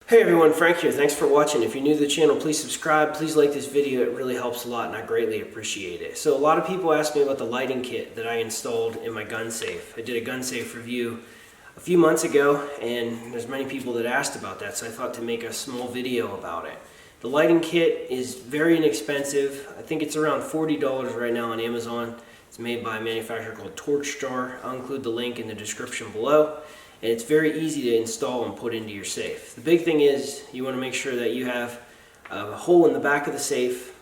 Hey everyone, Frank here. Thanks for watching. If you're new to the channel, please subscribe. Please like this video. It really helps a lot and I greatly appreciate it. So a lot of people ask me about the lighting kit that I installed in my gun safe. I did a gun safe review a few months ago and there's many people that asked about that, so I thought to make a small video about it. The lighting kit is very inexpensive. I think it's around $40 right now on Amazon. It's made by a manufacturer called Torchstar. I'll include the link in the description below. And it's very easy to install and put into your safe. The big thing is you want to make sure that you have a hole in the back of the safe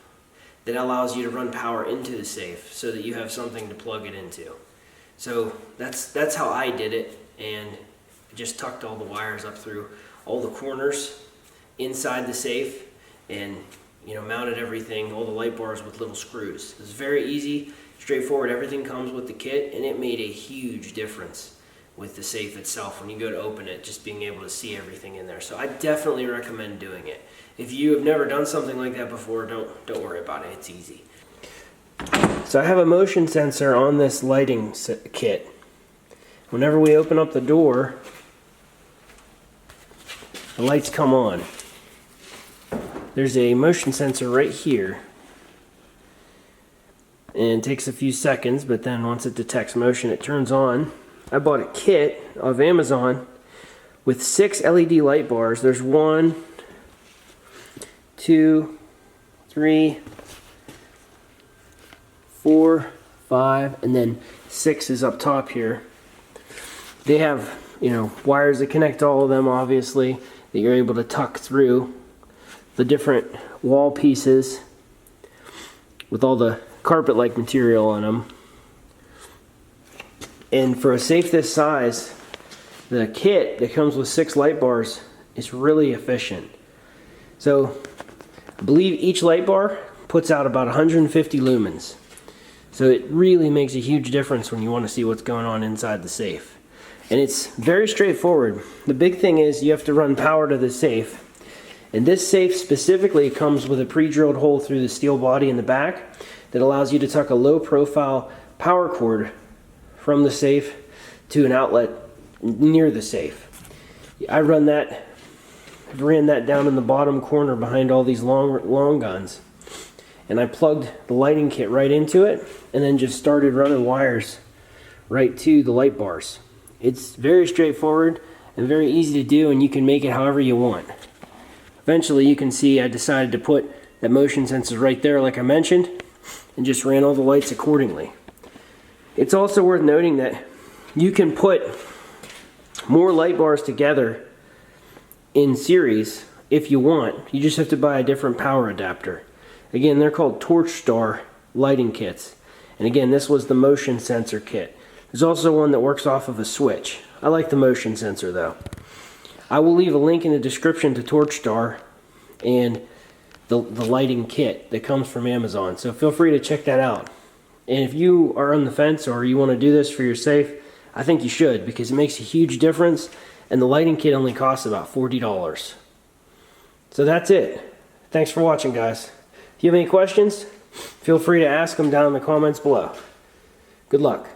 that allows you to run power into the safe so that you have something to plug it into. So that's how I did it, and I just tucked all the wires up through all the corners inside the safe and mounted everything, all the light bars with little screws. It's very easy, straightforward. Everything comes with the kit and it made a huge difference with the safe itself when you go to open it, just being able to see everything in there. So I definitely recommend doing it. If you have never done something like that before, don't worry about it, it's easy. So I have a motion sensor on this lighting kit. Whenever we open up the door, the lights come on. There's a motion sensor right here. And it takes a few seconds, but then once it detects motion, it turns on. I bought a kit of Amazon with 6 LED light bars. There's 1, 2, 3, 4, 5, and then 6 is up top here. They have, wires that connect all of them, obviously, that you're able to tuck through the different wall pieces with all the carpet-like material on them. And for a safe this size, the kit that comes with 6 light bars is really efficient. So I believe each light bar puts out about 150 lumens. So it really makes a huge difference when you want to see what's going on inside the safe. And it's very straightforward. The big thing is you have to run power to the safe. And this safe specifically comes with a pre-drilled hole through the steel body in the back that allows you to tuck a low profile power cord from the safe to an outlet near the safe. I ran that down in the bottom corner behind all these long guns, and I plugged the lighting kit right into it and then just started running wires right to the light bars. It's very straightforward and very easy to do, and you can make it however you want. Eventually you can see I decided to put that motion sensor right there like I mentioned and just ran all the lights accordingly. It's also worth noting that you can put more light bars together in series if you want. You just have to buy a different power adapter. Again, they're called Torchstar lighting kits. And again, this was the motion sensor kit. There's also one that works off of a switch. I like the motion sensor though. I will leave a link in the description to Torchstar and the lighting kit that comes from Amazon. So feel free to check that out. And if you are on the fence or you want to do this for your safe, I think you should, because it makes a huge difference, and the lighting kit only costs about $40. So that's it. Thanks for watching, guys. If you have any questions, feel free to ask them down in the comments below. Good luck.